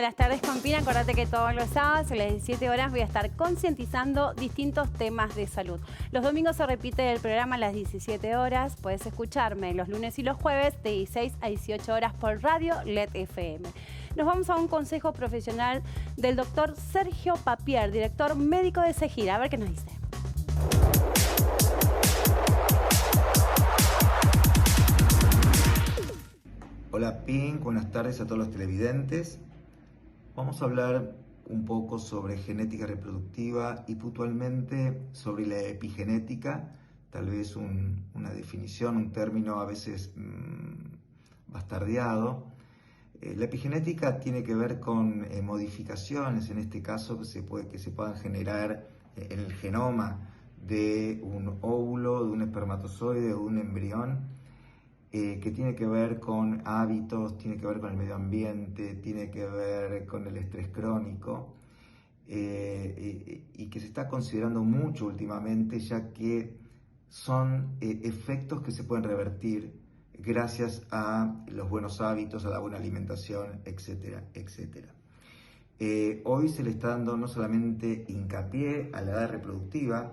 las tardes con Pina. Acordate que todos los sábados a las 17 horas voy a estar concientizando distintos temas de salud. Los domingos se repite el programa a las 17 horas. Puedes escucharme los lunes y los jueves de 16 a 18 horas por Radio LED FM. Nos vamos a un consejo profesional del doctor Sergio Papier, director médico de Segir. A ver qué nos dice. Hola Pink, buenas tardes a todos los televidentes. Vamos a hablar un poco sobre genética reproductiva y puntualmente sobre la epigenética, tal vez una definición, un término a veces bastardeado. La epigenética tiene que ver con modificaciones, en este caso que se puedan generar en el genoma de un óvulo, de un espermatozoide o de un embrión, que tiene que ver con hábitos, tiene que ver con el medio ambiente, tiene que ver con el estrés crónico, y que se está considerando mucho últimamente, ya que son efectos que se pueden revertir gracias a los buenos hábitos, a la buena alimentación, etcétera, etcétera. Hoy se le está dando no solamente hincapié a la edad reproductiva,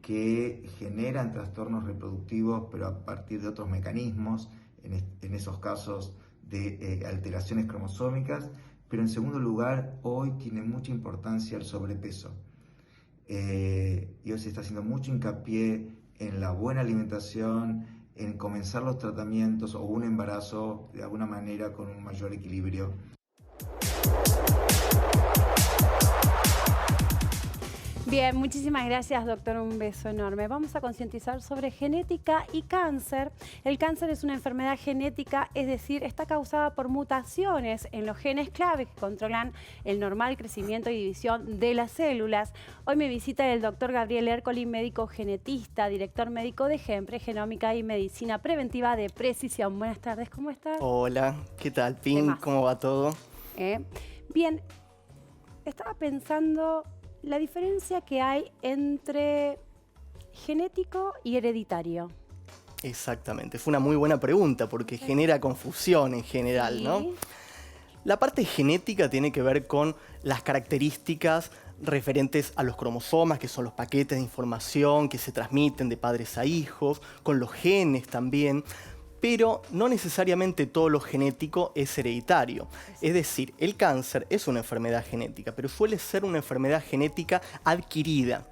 que generan trastornos reproductivos, pero a partir de otros mecanismos, en esos casos de alteraciones cromosómicas, pero en segundo lugar, hoy tiene mucha importancia el sobrepeso. Y hoy se está haciendo mucho hincapié en la buena alimentación, en comenzar los tratamientos o un embarazo de alguna manera con un mayor equilibrio. Bien, muchísimas gracias, doctor. Un beso enorme. Vamos a concientizar sobre genética y cáncer. El cáncer es una enfermedad genética, es decir, está causada por mutaciones en los genes clave que controlan el normal crecimiento y división de las células. Hoy me visita el doctor Gabriel Ercoli, médico genetista, director médico de GEMPRE, Genómica y Medicina Preventiva de Precisión. Buenas tardes, ¿cómo estás? Hola, ¿qué tal, Pin? ¿Cómo va todo? Bien, estaba pensando la diferencia que hay entre genético y hereditario. Exactamente, fue una muy buena pregunta porque genera confusión en general, ¿no? La parte genética tiene que ver con las características referentes a los cromosomas, que son los paquetes de información que se transmiten de padres a hijos, con los genes también, pero no necesariamente todo lo genético es hereditario. Es decir, el cáncer es una enfermedad genética, pero suele ser una enfermedad genética adquirida.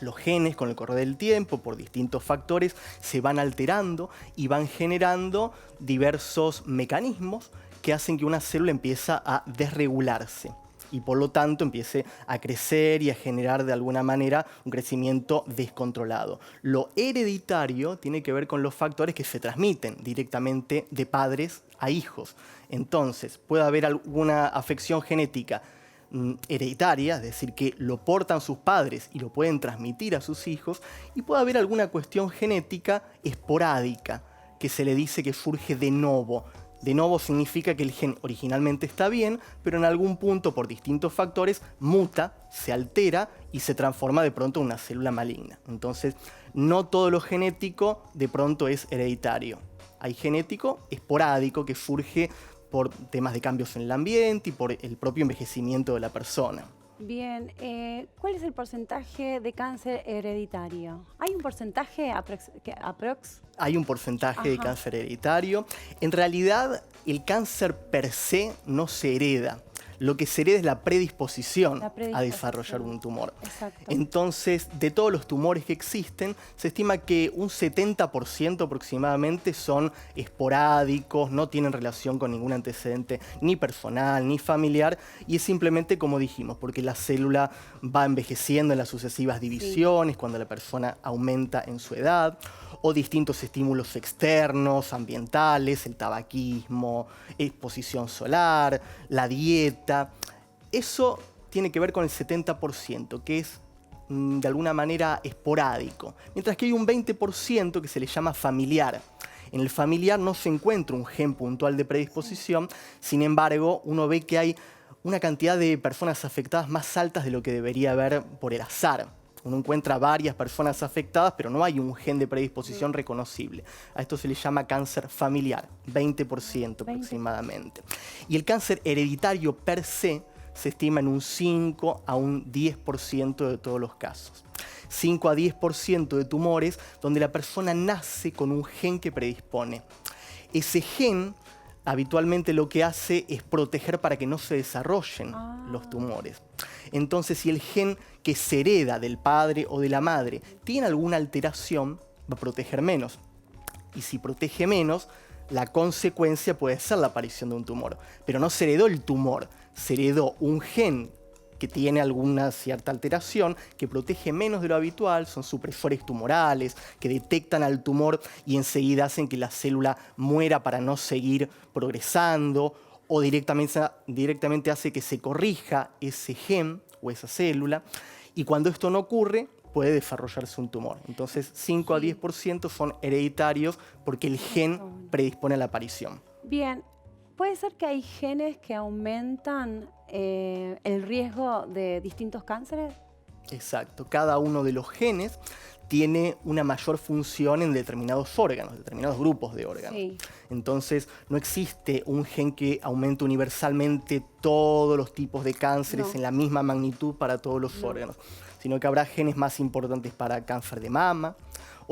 Los genes, con el correr del tiempo, por distintos factores, se van alterando y van generando diversos mecanismos que hacen que una célula empiece a desregularse y por lo tanto empiece a crecer y a generar de alguna manera un crecimiento descontrolado. Lo hereditario tiene que ver con los factores que se transmiten directamente de padres a hijos. Entonces, puede haber alguna afección genética hereditaria, es decir, que lo portan sus padres y lo pueden transmitir a sus hijos, y puede haber alguna cuestión genética esporádica, que se le dice que surge de novo. De novo significa que el gen originalmente está bien, pero en algún punto, por distintos factores, muta, se altera y se transforma de pronto en una célula maligna. Entonces, no todo lo genético de pronto es hereditario. Hay genético esporádico que surge por temas de cambios en el ambiente y por el propio envejecimiento de la persona. Bien, ¿cuál es el porcentaje de cáncer hereditario? ¿Hay un porcentaje aprox? Hay un porcentaje de cáncer hereditario. En realidad, el cáncer per se no se hereda. Lo que se hereda es la predisposición a desarrollar un tumor. Exacto. Entonces, de todos los tumores que existen, se estima que un 70% aproximadamente son esporádicos, no tienen relación con ningún antecedente ni personal ni familiar, y es simplemente como dijimos, porque la célula va envejeciendo en las sucesivas divisiones, cuando la persona aumenta en su edad, o distintos estímulos externos, ambientales, el tabaquismo, exposición solar, la dieta. Eso tiene que ver con el 70%, que es de alguna manera esporádico, mientras que hay un 20% que se le llama familiar. En el familiar no se encuentra un gen puntual de predisposición, sin embargo, uno ve que hay una cantidad de personas afectadas más altas de lo que debería haber por el azar. Uno encuentra varias personas afectadas, pero no hay un gen de predisposición reconocible. A esto se le llama cáncer familiar, 20% aproximadamente. Y el cáncer hereditario per se estima en un 5 a un 10% de todos los casos. 5 a 10% de tumores donde la persona nace con un gen que predispone. Ese gen habitualmente lo que hace es proteger para que no se desarrollen los tumores. Entonces, si el gen que se hereda del padre o de la madre tiene alguna alteración, va a proteger menos. Y si protege menos, la consecuencia puede ser la aparición de un tumor. Pero no se heredó el tumor, se heredó un gen que tiene alguna cierta alteración, que protege menos de lo habitual, son supresores tumorales, que detectan al tumor y enseguida hacen que la célula muera para no seguir progresando, o directamente hace que se corrija ese gen o esa célula, y cuando esto no ocurre, puede desarrollarse un tumor. Entonces, 5 a 10% son hereditarios porque el gen predispone a la aparición. Bien, ¿puede ser que hay genes que aumentan el riesgo de distintos cánceres? Exacto. Cada uno de los genes tiene una mayor función en determinados órganos, determinados grupos de órganos. Sí. Entonces, no existe un gen que aumente universalmente todos los tipos de cánceres en la misma magnitud para todos los órganos, sino que habrá genes más importantes para cáncer de mama,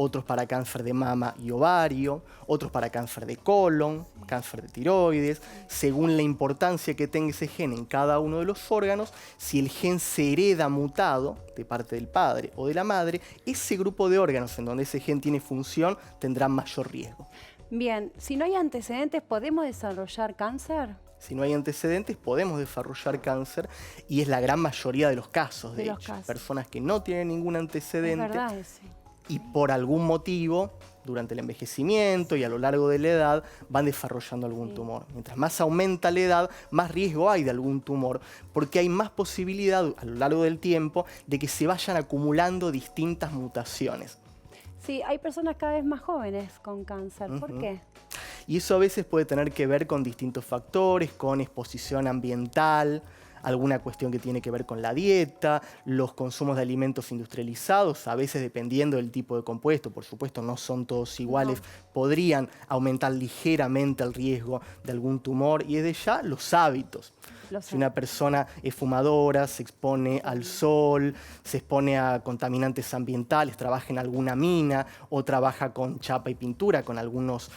otros para cáncer de mama y ovario, otros para cáncer de colon, cáncer de tiroides. Según la importancia que tenga ese gen en cada uno de los órganos, si el gen se hereda mutado de parte del padre o de la madre, ese grupo de órganos en donde ese gen tiene función tendrá mayor riesgo. Bien, si no hay antecedentes, ¿podemos desarrollar cáncer? Si no hay antecedentes, podemos desarrollar cáncer y es la gran mayoría de los casos, de hecho. Personas que no tienen ningún antecedente. Es verdad ese. Y por algún motivo, durante el envejecimiento y a lo largo de la edad, van desarrollando algún tumor. Mientras más aumenta la edad, más riesgo hay de algún tumor, porque hay más posibilidad a lo largo del tiempo de que se vayan acumulando distintas mutaciones. Sí, hay personas cada vez más jóvenes con cáncer. ¿Por qué? Y eso a veces puede tener que ver con distintos factores, con exposición ambiental, alguna cuestión que tiene que ver con la dieta, los consumos de alimentos industrializados, a veces dependiendo del tipo de compuesto, por supuesto no son todos iguales, podrían aumentar ligeramente el riesgo de algún tumor, y desde ya los hábitos. Si una persona es fumadora, se expone al sol, se expone a contaminantes ambientales, trabaja en alguna mina o trabaja con chapa y pintura, con algunos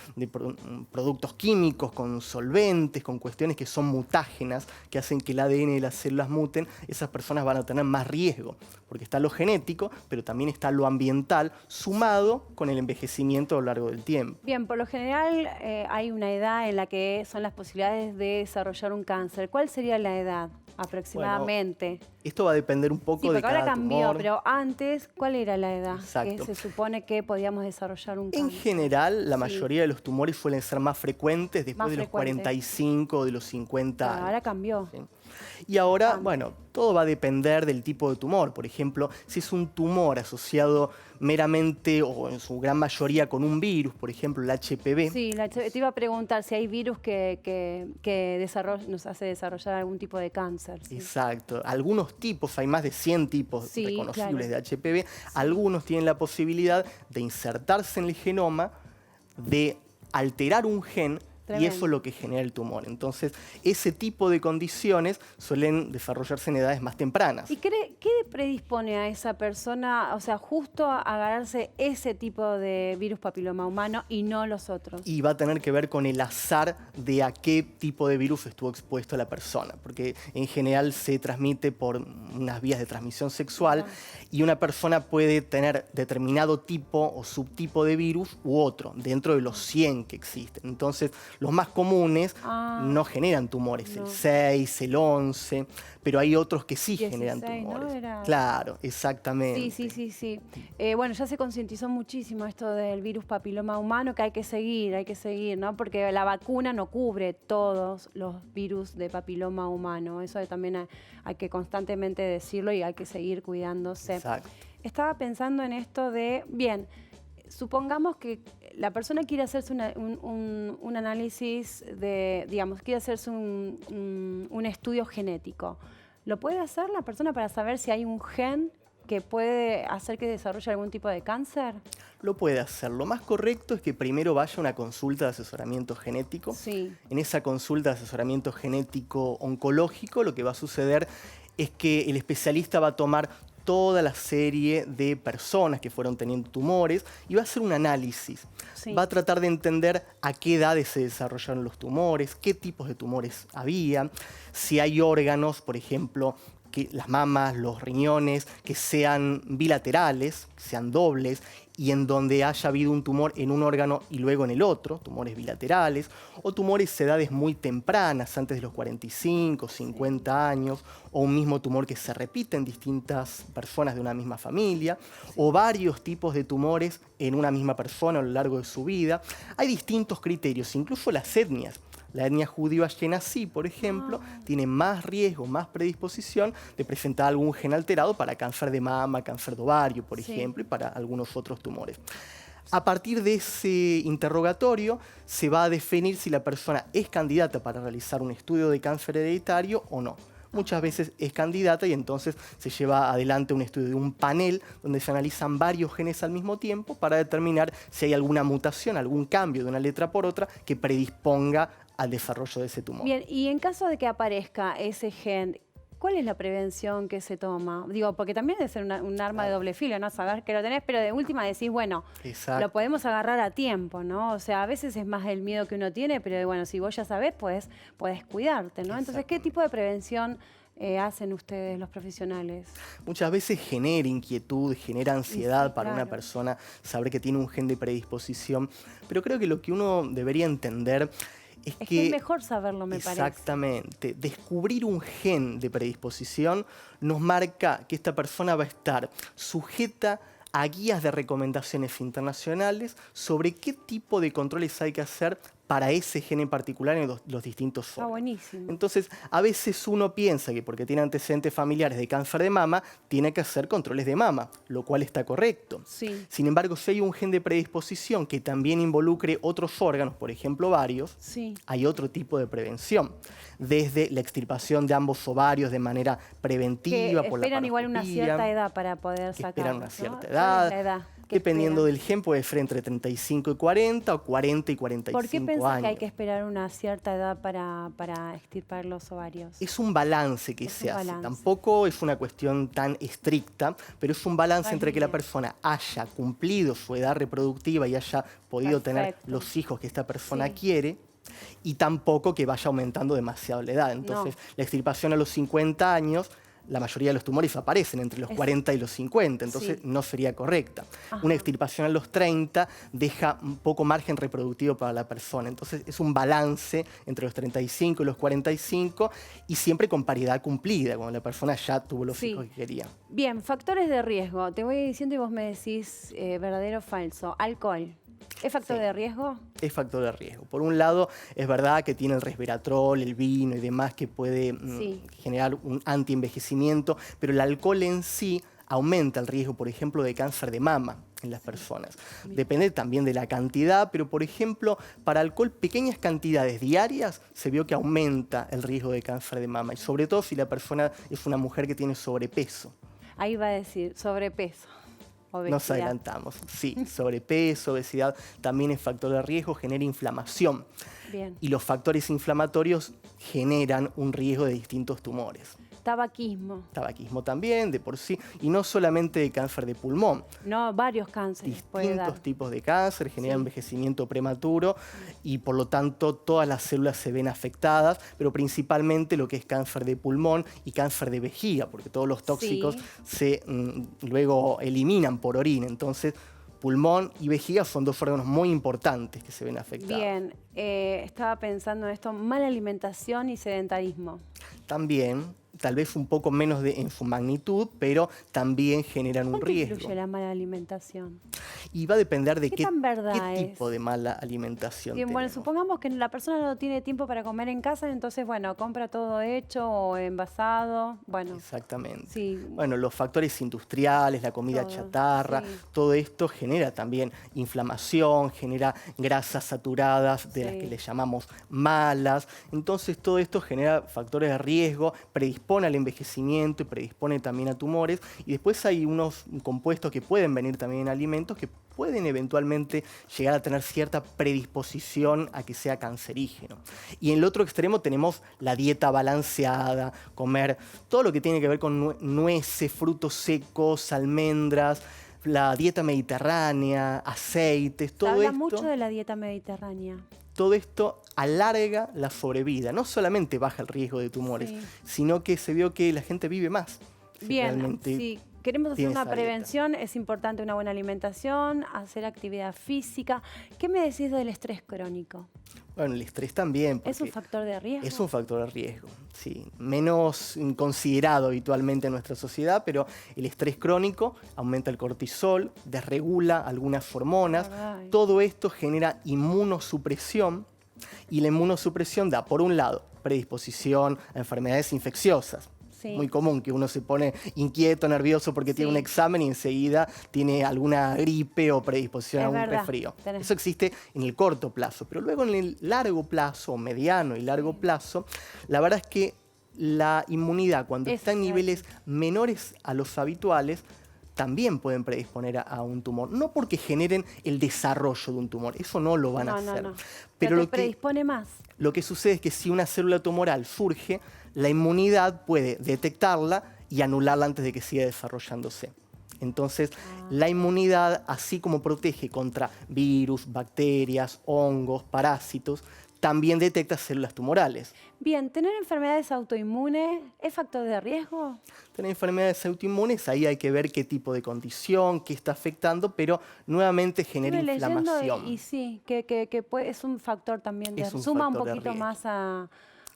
productos químicos, con solventes, con cuestiones que son mutágenas, que hacen que el ADN de las células muten, esas personas van a tener más riesgo, porque está lo genético, pero también está lo ambiental, sumado con el envejecimiento a lo largo del tiempo. Bien, por lo general hay una edad en la que son las posibilidades de desarrollar un cáncer. ¿Cuál sería la edad aproximadamente? Bueno, esto va a depender un poco de cada ahora cambió, tumor. pero antes, ¿cuál era la edad Exacto. que se supone que podíamos desarrollar un cáncer? En general, la mayoría de los tumores suelen ser más frecuentes después de los 45 o de los 50 años. Ahora cambió. ¿Sí? Y ahora, bueno, todo va a depender del tipo de tumor. Por ejemplo, si es un tumor asociado meramente o en su gran mayoría con un virus, por ejemplo el HPV. Sí, te iba a preguntar si hay virus que nos hace desarrollar algún tipo de cáncer. Sí. Exacto. Algunos tipos, hay más de 100 tipos reconocibles de HPV, algunos tienen la posibilidad de insertarse en el genoma, de alterar un gen. Tremendo. Y eso es lo que genera el tumor. Entonces, ese tipo de condiciones suelen desarrollarse en edades más tempranas. ¿Y qué predispone a esa persona, o sea, justo a agarrarse ese tipo de virus papiloma humano y no los otros? Y va a tener que ver con el azar de a qué tipo de virus estuvo expuesto la persona, porque en general se transmite por unas vías de transmisión sexual y una persona puede tener determinado tipo o subtipo de virus u otro, dentro de los 100 que existen. Entonces, los más comunes no generan tumores, el 6, el 11, pero hay otros que sí 16, generan tumores. ¿No? Claro, exactamente. Sí. Bueno, ya se concientizó muchísimo esto del virus papiloma humano, que hay que seguir, ¿no? Porque la vacuna no cubre todos los virus de papiloma humano. Eso también hay que constantemente decirlo y hay que seguir cuidándose. Exacto. Estaba pensando en esto de, bien, supongamos que la persona quiere hacerse un análisis quiere hacerse un estudio genético. ¿Lo puede hacer la persona para saber si hay un gen que puede hacer que desarrolle algún tipo de cáncer? Lo puede hacer. Lo más correcto es que primero vaya a una consulta de asesoramiento genético. Sí. En esa consulta de asesoramiento genético oncológico, lo que va a suceder es que el especialista va a tomar toda la serie de personas que fueron teniendo tumores y va a hacer un análisis. Sí. Va a tratar de entender a qué edades se desarrollaron los tumores, qué tipos de tumores había, si hay órganos, por ejemplo, que las mamas, los riñones, que sean bilaterales, que sean dobles, y en donde haya habido un tumor en un órgano y luego en el otro, tumores bilaterales, o tumores de edades muy tempranas, antes de los 45, 50 años, o un mismo tumor que se repite en distintas personas de una misma familia, o varios tipos de tumores en una misma persona a lo largo de su vida. Hay distintos criterios, incluso las etnias. La etnia judío-ashkenazí, por ejemplo, tiene más riesgo, más predisposición de presentar algún gen alterado para cáncer de mama, cáncer de ovario, por ejemplo, y para algunos otros tumores. A partir de ese interrogatorio se va a definir si la persona es candidata para realizar un estudio de cáncer hereditario o no. Muchas veces es candidata y entonces se lleva adelante un estudio de un panel donde se analizan varios genes al mismo tiempo para determinar si hay alguna mutación, algún cambio de una letra por otra que predisponga al desarrollo de ese tumor. Bien, y en caso de que aparezca ese gen, ¿cuál es la prevención que se toma? Digo, porque también debe ser un arma de doble filo, ¿no? Saber que lo tenés, pero de última decís, bueno, Exacto. lo podemos agarrar a tiempo, ¿no? O sea, a veces es más el miedo que uno tiene, pero bueno, si vos ya sabés, pues podés cuidarte, ¿no? Entonces, ¿qué tipo de prevención hacen ustedes, los profesionales? Muchas veces genera inquietud, genera ansiedad Sí, para una claro. persona saber que tiene un gen de predisposición, pero creo que lo que uno debería entender Es que es mejor saberlo, me parece. Exactamente. Descubrir un gen de predisposición nos marca que esta persona va a estar sujeta a guías de recomendaciones internacionales sobre qué tipo de controles hay que hacer para ese gen en particular en los distintos Está órganos. buenísimo. Entonces, a veces uno piensa que porque tiene antecedentes familiares de cáncer de mama, tiene que hacer controles de mama, lo cual está correcto. Sí. Sin embargo, si hay un gen de predisposición que también involucre otros órganos, por ejemplo ovarios, Sí. hay otro tipo de prevención. Desde la extirpación de ambos ovarios de manera Que preventiva, por la esperan igual una paroscopía, cierta edad para poder que sacar. esperan una cierta ¿Cuál edad. es la edad que Dependiendo esperan? del gen, puede ser entre 35 y 40 o 40 y 45 ¿Por qué pensás años. que hay que esperar una cierta edad para extirpar los ovarios? Es un balance que Es se un hace. balance. Tampoco es una cuestión tan estricta, pero es un balance Ay, entre que la bien. persona haya cumplido su edad reproductiva y haya podido tener Perfecto. los hijos que esta persona Sí. quiere, y tampoco que vaya aumentando demasiado la edad. Entonces, la extirpación a los 50 años, la mayoría de los tumores aparecen entre los 40 y los 50, entonces Sí. no sería correcta. Ajá. Una extirpación a los 30 deja un poco margen reproductivo para la persona. Entonces es un balance entre los 35 y los 45 y siempre con paridad cumplida, cuando la persona ya tuvo los Sí. hijos que quería. Bien, factores de riesgo. Te voy diciendo y vos me decís verdadero o falso. Alcohol. ¿Es factor Sí. de riesgo? Es factor de riesgo. Por un lado, es verdad que tiene el resveratrol, el vino y demás que puede Sí. generar un antienvejecimiento, pero el alcohol en sí aumenta el riesgo, por ejemplo, de cáncer de mama en las personas. Depende también de la cantidad, pero por ejemplo, para alcohol, pequeñas cantidades diarias se vio que aumenta el riesgo de cáncer de mama, y sobre todo si la persona es una mujer que tiene sobrepeso. Ahí va a decir sobrepeso. Obesidad. Nos adelantamos. Sí, sobrepeso, obesidad también es factor de riesgo, genera inflamación. Bien. Y los factores inflamatorios generan un riesgo de distintos tumores. Tabaquismo. Tabaquismo también, de por sí, y no solamente de cáncer de pulmón. No, varios cánceres puede dar. Distintos tipos de cáncer, genera Sí. envejecimiento prematuro y por lo tanto todas las células se ven afectadas, pero principalmente lo que es cáncer de pulmón y cáncer de vejiga, porque todos los tóxicos se luego eliminan por orina. Entonces, pulmón y vejiga son dos órganos muy importantes que se ven afectados. Bien, estaba pensando en esto, mala alimentación y sedentarismo. También, tal vez un poco menos en su magnitud, pero también generan un ¿Cuánto riesgo. influye la mala alimentación? Y va a depender de ¿Qué tan verdad qué es? tipo de mala alimentación Bien, bueno, tenemos. supongamos que la persona no tiene tiempo para comer en casa, entonces, bueno, compra todo hecho o envasado. Bueno, Exactamente. sí. Bueno, los factores industriales, la comida Todo, chatarra, sí. todo esto genera también inflamación, genera grasas saturadas de las Sí. que le llamamos malas. Entonces todo esto genera factores de riesgo, predispone predispone al envejecimiento y predispone también a tumores. Y después hay unos compuestos que pueden venir también en alimentos que pueden eventualmente llegar a tener cierta predisposición a que sea cancerígeno. Y en el otro extremo tenemos la dieta balanceada, comer todo lo que tiene que ver con nueces, frutos secos, almendras, la dieta mediterránea, aceites, todo esto. Se habla mucho de la dieta mediterránea. Todo esto alarga la sobrevida, no solamente baja el riesgo de tumores, Sí. sino que se vio que la gente vive más. Bien, si queremos hacer tiene una esa dieta. prevención, es importante una buena alimentación, hacer actividad física. ¿Qué me decís del estrés crónico? Bueno, el estrés también. ¿Es un factor de riesgo? Es un factor de riesgo, sí. Menos considerado habitualmente en nuestra sociedad, pero el estrés crónico aumenta el cortisol, desregula algunas hormonas. Caray. Todo esto genera inmunosupresión y la inmunosupresión da, por un lado, predisposición a enfermedades infecciosas. Sí. Muy común que uno se pone inquieto, nervioso porque tiene un examen y enseguida tiene alguna gripe o predisposición Es a un verdad, resfrío. tenés. Eso existe en el corto plazo, pero luego en el largo plazo, mediano y largo plazo, la verdad es que la inmunidad cuando está en niveles menores a los habituales también pueden predisponer a un tumor. No porque generen el desarrollo de un tumor, eso no lo van a hacer. No. Pero te predispone más. lo que sucede es que si una célula tumoral surge, la inmunidad puede detectarla y anularla antes de que siga desarrollándose. Entonces, la inmunidad, así como protege contra virus, bacterias, hongos, parásitos, también detecta células tumorales. Bien, ¿tener enfermedades autoinmunes es factor de riesgo? Tener enfermedades autoinmunes, ahí hay que ver qué tipo de condición, qué está afectando, pero nuevamente genera Estuve leyendo inflamación. y sí, que es un factor también, Es un suma un factor de poquito riesgo. más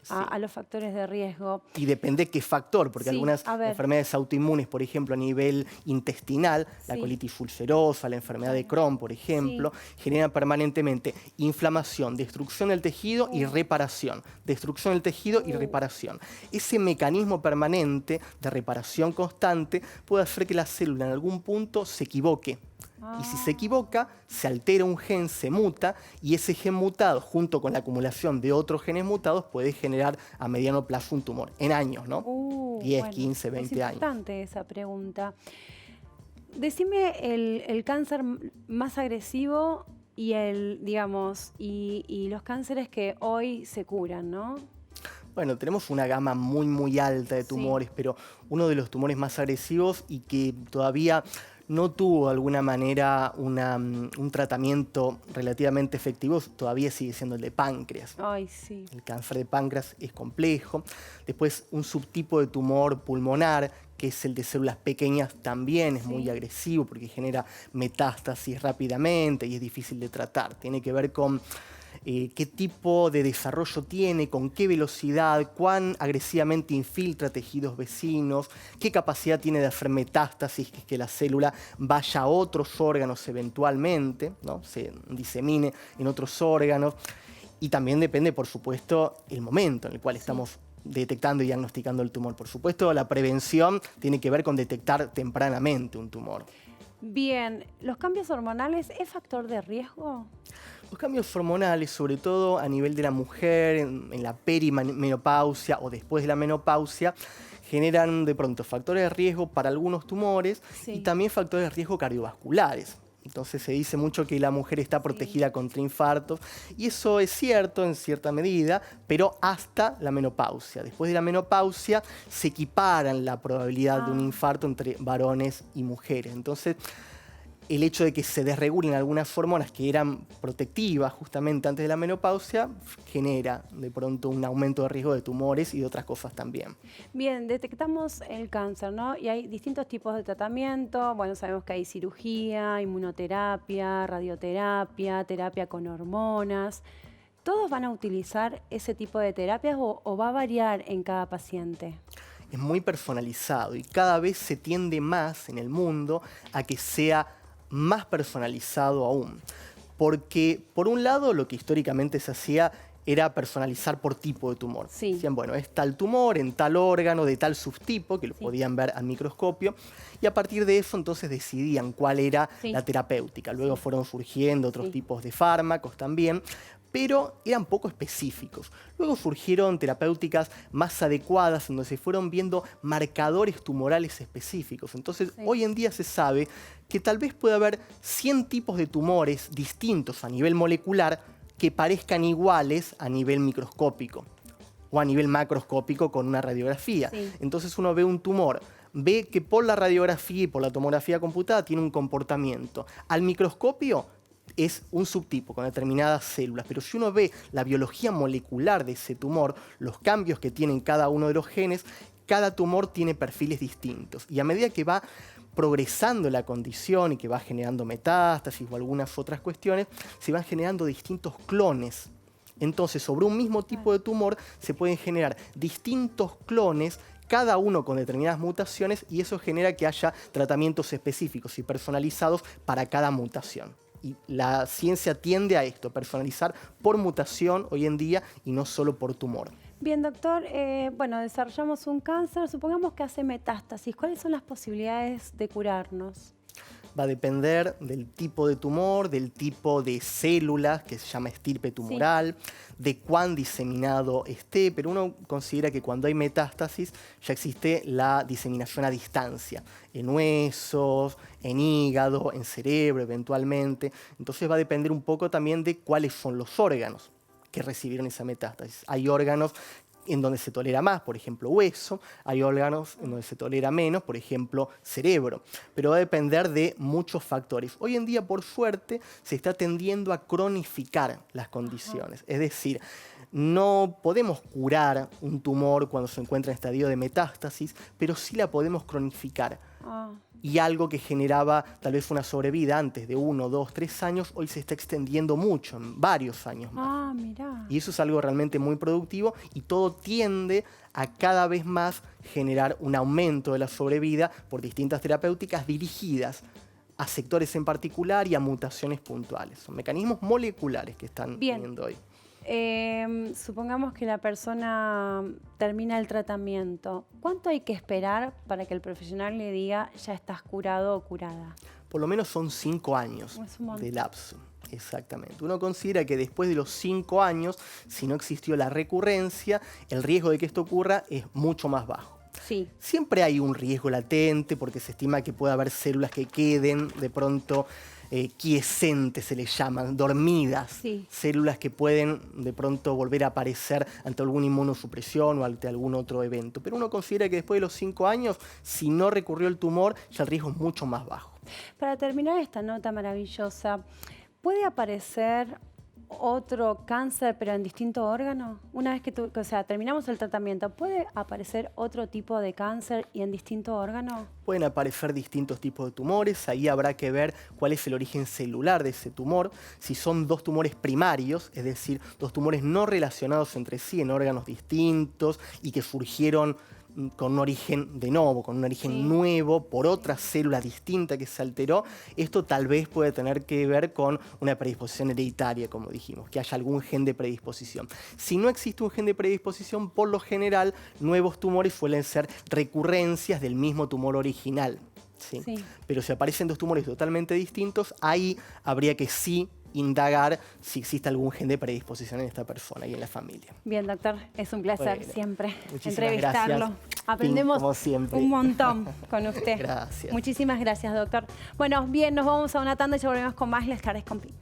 a los factores de riesgo. Y depende qué factor, porque Sí, algunas a ver. enfermedades autoinmunes, por ejemplo, a nivel intestinal, la Sí. colitis ulcerosa, la enfermedad de Crohn, por ejemplo, generan permanentemente inflamación, destrucción del tejido y reparación. Destrucción del tejido y reparación. Ese mecanismo permanente de reparación constante puede hacer que la célula en algún punto se equivoque. Y si se equivoca, se altera un gen, se muta, y ese gen mutado, junto con la acumulación de otros genes mutados, puede generar a mediano plazo un tumor, en años, ¿no? 10, Bueno, 15, 20 es años. importante esa pregunta. Decime el cáncer más agresivo y y los cánceres que hoy se curan, ¿no? Bueno, tenemos una gama muy alta de tumores, pero uno de los tumores más agresivos y que todavía no tuvo de alguna manera un tratamiento relativamente efectivo, todavía sigue siendo el de páncreas. Ay, sí. El cáncer de páncreas es complejo. Después, un subtipo de tumor pulmonar, que es el de células pequeñas, también es muy agresivo porque genera metástasis rápidamente y es difícil de tratar. Tiene que ver con qué tipo de desarrollo tiene, con qué velocidad, cuán agresivamente infiltra tejidos vecinos, qué capacidad tiene de hacer metástasis, que la célula vaya a otros órganos eventualmente, ¿no? Se disemine en otros órganos. Y también depende, por supuesto, el momento en el cual estamos detectando y diagnosticando el tumor. Por supuesto, la prevención tiene que ver con detectar tempranamente un tumor. Bien, ¿los cambios hormonales es factor de riesgo? Los cambios hormonales, sobre todo a nivel de la mujer, en la perimenopausia o después de la menopausia, generan de pronto factores de riesgo para algunos tumores y también factores de riesgo cardiovasculares. Entonces se dice mucho que la mujer está protegida contra infartos y eso es cierto en cierta medida, pero hasta la menopausia. Después de la menopausia se equiparan la probabilidad de un infarto entre varones y mujeres. Entonces el hecho de que se desregulen algunas hormonas que eran protectivas justamente antes de la menopausia genera de pronto un aumento de riesgo de tumores y de otras cosas también. Bien, detectamos el cáncer, ¿no? Y hay distintos tipos de tratamiento. Bueno, sabemos que hay cirugía, inmunoterapia, radioterapia, terapia con hormonas. ¿Todos van a utilizar ese tipo de terapias o va a variar en cada paciente? Es muy personalizado y cada vez se tiende más en el mundo a que sea más personalizado aún. Porque, por un lado, lo que históricamente se hacía era personalizar por tipo de tumor. Decían, bueno, es tal tumor en tal órgano de tal subtipo, que lo podían ver al microscopio, y a partir de eso entonces decidían cuál era la terapéutica. Luego fueron surgiendo otros tipos de fármacos también, pero eran poco específicos. Luego surgieron terapéuticas más adecuadas, en donde se fueron viendo marcadores tumorales específicos. Entonces, hoy en día se sabe que tal vez puede haber 100 tipos de tumores distintos a nivel molecular que parezcan iguales a nivel microscópico o a nivel macroscópico con una radiografía. Entonces uno ve un tumor, ve que por la radiografía y por la tomografía computada tiene un comportamiento. Al microscopio es un subtipo con determinadas células, pero si uno ve la biología molecular de ese tumor, los cambios que tienen cada uno de los genes, cada tumor tiene perfiles distintos. Y a medida que va progresando la condición y que va generando metástasis o algunas otras cuestiones, se van generando distintos clones. Entonces, sobre un mismo tipo de tumor se pueden generar distintos clones, cada uno con determinadas mutaciones, y eso genera que haya tratamientos específicos y personalizados para cada mutación. Y la ciencia tiende a esto, personalizar por mutación hoy en día y no solo por tumor. Bien, doctor, bueno, desarrollamos un cáncer, supongamos que hace metástasis. ¿Cuáles son las posibilidades de curarnos? Va a depender del tipo de tumor, del tipo de células, que se llama estirpe tumoral, de cuán diseminado esté, pero uno considera que cuando hay metástasis ya existe la diseminación a distancia, en huesos, en hígado, en cerebro eventualmente. Entonces va a depender un poco también de cuáles son los órganos que recibieron esa metástasis. Hay órganos en donde se tolera más, por ejemplo, hueso. Hay órganos en donde se tolera menos, por ejemplo, cerebro. Pero va a depender de muchos factores. Hoy en día, por suerte, se está tendiendo a cronificar las condiciones. Es decir, no podemos curar un tumor cuando se encuentra en estadio de metástasis, pero sí la podemos cronificar. Y algo que generaba tal vez una sobrevida antes de 1, 2, 3 años, hoy se está extendiendo mucho, en varios años más. Mirá. Y eso es algo realmente muy productivo y todo tiende a cada vez más generar un aumento de la sobrevida por distintas terapéuticas dirigidas a sectores en particular y a mutaciones puntuales. Son mecanismos moleculares que están teniendo hoy. Supongamos que la persona termina el tratamiento. ¿Cuánto hay que esperar para que el profesional le diga ya estás curado o curada? Por lo menos son 5 años de lapso. Exactamente. Uno considera que después de los 5 años, si no existió la recurrencia, el riesgo de que esto ocurra es mucho más bajo. Sí. Siempre hay un riesgo latente porque se estima que puede haber células que queden de pronto quiescentes, se les llaman, dormidas. Células que pueden de pronto volver a aparecer ante alguna inmunosupresión o ante algún otro evento. Pero uno considera que después de los 5 años, si no recurrió el tumor, ya el riesgo es mucho más bajo. Para terminar esta nota maravillosa, ¿puede aparecer otro cáncer pero en distinto órgano? Una vez que terminamos el tratamiento, ¿puede aparecer otro tipo de cáncer y en distinto órgano? Pueden aparecer distintos tipos de tumores, ahí habrá que ver cuál es el origen celular de ese tumor. Si son 2 tumores primarios, es decir, 2 tumores no relacionados entre sí en órganos distintos y que surgieron con un origen de novo, con un origen nuevo, por otra célula distinta que se alteró, esto tal vez puede tener que ver con una predisposición hereditaria, como dijimos, que haya algún gen de predisposición. Si no existe un gen de predisposición, por lo general, nuevos tumores suelen ser recurrencias del mismo tumor original. Pero si aparecen 2 tumores totalmente distintos, ahí habría que indagar si existe algún gen de predisposición en esta persona y en la familia. Bien, doctor, es un placer siempre entrevistarlo. Gracias. Aprendemos un montón con usted. Gracias. Muchísimas gracias, doctor. Bueno, bien, nos vamos a una tanda y ya volvemos con más Les Cares con Pi.